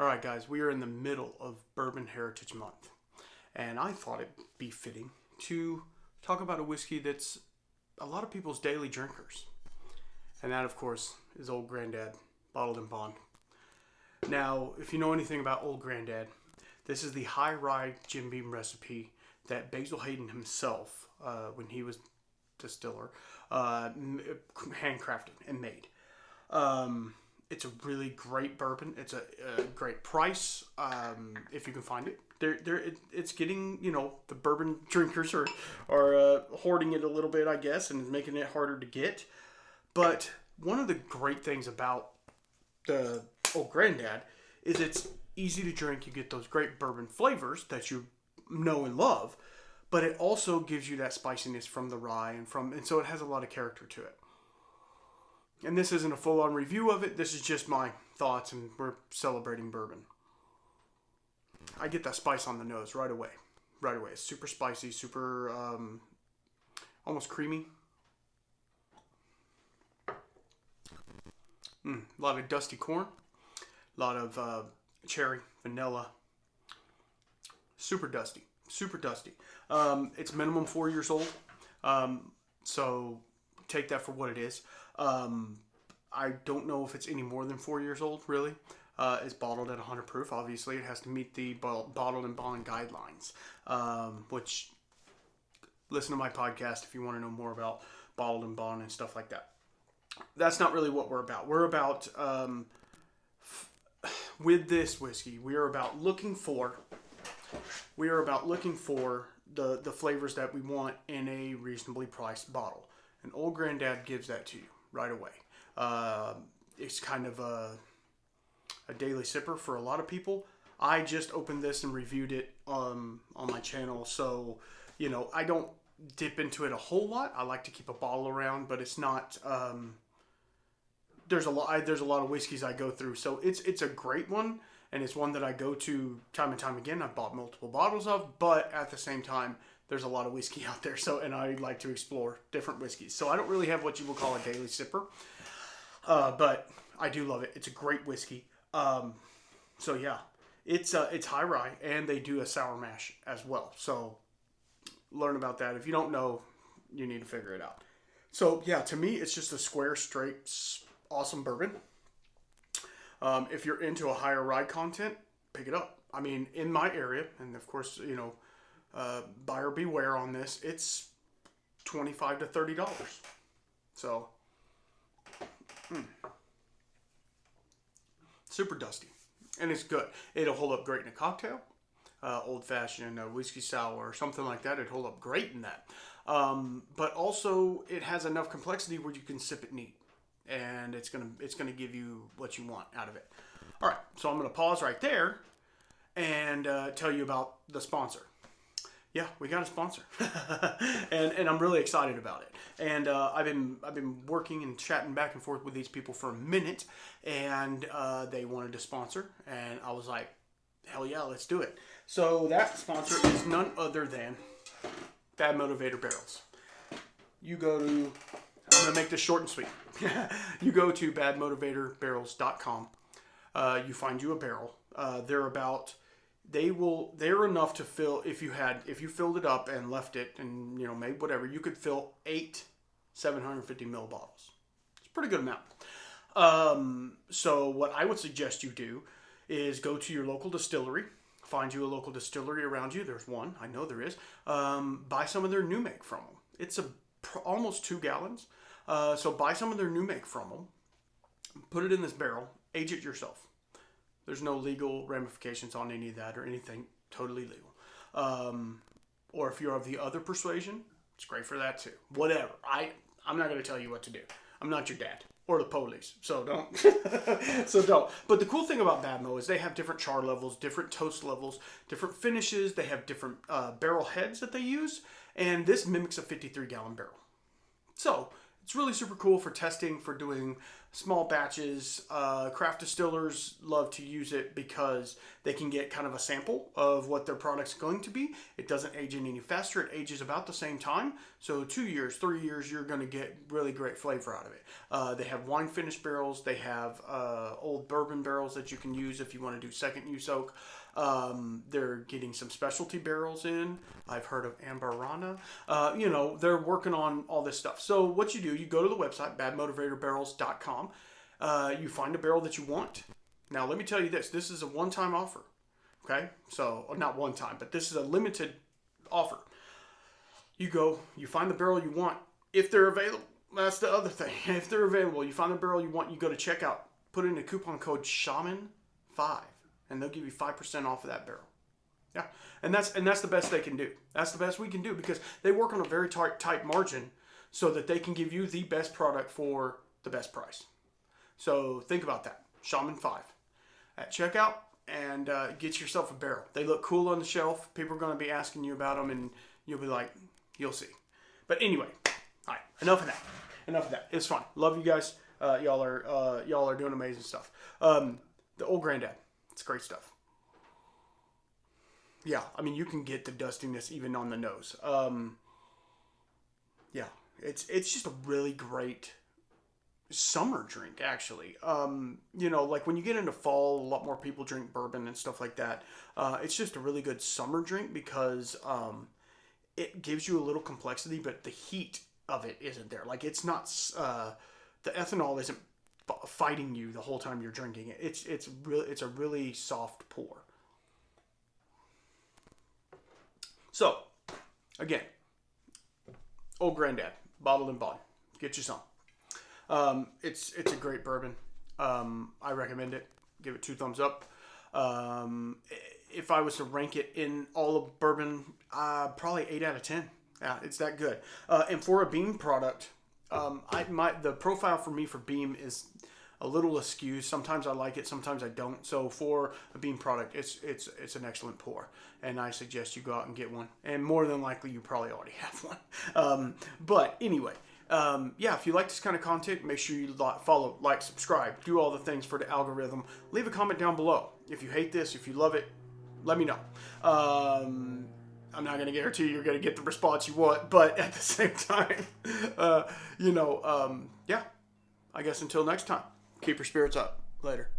All right, guys, we are in the middle of Bourbon Heritage Month, and I thought it'd be fitting to talk about a whiskey that's a lot of people's daily drinkers. And that, of course, is Old Granddad, bottled in bond. Now, if you know anything about Old Granddad, this is the high rye Jim Beam recipe that Basil Hayden himself, when he was distiller, handcrafted and made. It's a really great bourbon. It's a great price if you can find it. It's getting, the bourbon drinkers are hoarding it a little bit, I guess, and making it harder to get. But one of the great things about the Old Granddad is it's easy to drink. You get those great bourbon flavors that you know and love, but it also gives you that spiciness from the rye and so it has a lot of character to it. And this isn't a full-on review of it. This is just my thoughts, and we're celebrating bourbon. I get that spice on the nose right away. Right away. It's super spicy, super almost creamy. A lot of dusty corn. A lot of cherry, vanilla. Super dusty. Super dusty. It's minimum 4 years old. So take that for what it is. I don't know if it's any more than 4 years old, really. It's bottled at 100 proof. Obviously, it has to meet the bottled and bond guidelines, which, listen to my podcast if you want to know more about bottled and bond and stuff like that. That's not really what we're about. We're about, with this whiskey, we are about looking for the flavors that we want in a reasonably priced bottle. And Old Granddad gives that to you right away. It's kind of a daily sipper for a lot of people. I just opened this and reviewed it on my channel, so I don't dip into it a whole lot. I like to keep a bottle around, but it's not. There's a lot of whiskeys I go through, so it's a great one, and it's one that I go to time and time again. I've bought multiple bottles of, but at the same time, there's a lot of whiskey out there, and I like to explore different whiskeys. So I don't really have what you would call a daily sipper, but I do love it. It's a great whiskey. So yeah, it's high rye, and they do a sour mash as well. So learn about that. If you don't know, you need to figure it out. So yeah, to me, it's just a square, straight, awesome bourbon. If you're into a higher rye content, pick it up. I mean, in my area, and of course, buyer beware on this, it's $25 to $30. So, super dusty. And it's good. It'll hold up great in a cocktail. Old fashioned, whiskey sour, or something like that. It'd hold up great in that. But also, it has enough complexity where you can sip it neat. And it's gonna give you what you want out of it. All right, so I'm gonna pause right there and tell you about the sponsor. Yeah, we got a sponsor, and I'm really excited about it. And I've been working and chatting back and forth with these people for a minute, and they wanted to sponsor, and I was like, hell yeah, let's do it. So that sponsor is none other than Bad Motivator Barrels. I'm gonna make this short and sweet. You go to badmotivatorbarrels.com. You find you a barrel. They're enough to fill, if you filled it up and left it and made whatever, you could fill 8 750 ml bottles. It's a pretty good amount. So what I would suggest you do is go to your local distillery, find you a local distillery around you. There's one, I know there is. Buy some of their new make from them. It's almost 2 gallons. So buy some of their new make from them, put it in this barrel, age it yourself. There's no legal ramifications on any of that or anything, totally legal. Or if you're of the other persuasion, it's great for that too. Whatever. I'm not going to tell you what to do. I'm not your dad or the police, so don't. So don't. But the cool thing about Bad Mo is they have different char levels, different toast levels, different finishes. They have different barrel heads that they use, and this mimics a 53-gallon barrel. So it's really super cool for testing, for doing small batches. Craft distillers love to use it because they can get kind of a sample of what their product's going to be. It doesn't age any faster. It ages about the same time. So 2 years, 3 years, you're going to get really great flavor out of it. They have wine finished barrels. They have old bourbon barrels that you can use if you want to do second use oak. They're getting some specialty barrels in. I've heard of Ambarana. They're working on all this stuff. So what you do, you go to the website, badmotivatorbarrels.com. You find a barrel that you want. Now, let me tell you this. This is a one-time offer. Okay? So, not one time, but this is a limited offer. You go, you find the barrel you want. If they're available, that's the other thing. If they're available, you find the barrel you want, you go to checkout. Put in a coupon code SHAMAN5. And they'll give you 5% off of that barrel. Yeah, and that's the best they can do. That's the best we can do because they work on a very tight margin so that they can give you the best product for the best price. So think about that. Shaman 5 at checkout and get yourself a barrel. They look cool on the shelf. People are going to be asking you about them, and you'll be like, you'll see. But anyway, all right, enough of that. It's fun. Love you guys. Y'all are doing amazing stuff. The old Granddad. It's great stuff. Yeah, I mean, you can get the dustiness even on the nose. Yeah, it's just a really great summer drink, actually. Like when you get into fall, a lot more people drink bourbon and stuff like that. It's just a really good summer drink because it gives you a little complexity, but the heat of it isn't there. Like it's not, the ethanol isn't fighting you the whole time you're drinking it. It's a really soft pour. So, again, Old Granddad, bottled and bond. Get you some. It's a great bourbon. I recommend it. Give it 2 thumbs up. If I was to rank it in all of bourbon, probably 8 out of 10. Yeah, it's that good. And for a Beam product, the profile for me for Beam is a little askew. Sometimes I like it, sometimes I don't. So for a Beam product, it's an excellent pour, and I suggest you go out and get one. And more than likely, you probably already have one. But anyway, if you like this kind of content, make sure you follow, like, subscribe, do all the things for the algorithm. Leave a comment down below. If you hate this, if you love it, let me know. I'm not going to guarantee you're going to get the response you want, but at the same time, I guess until next time, keep your spirits up. Later.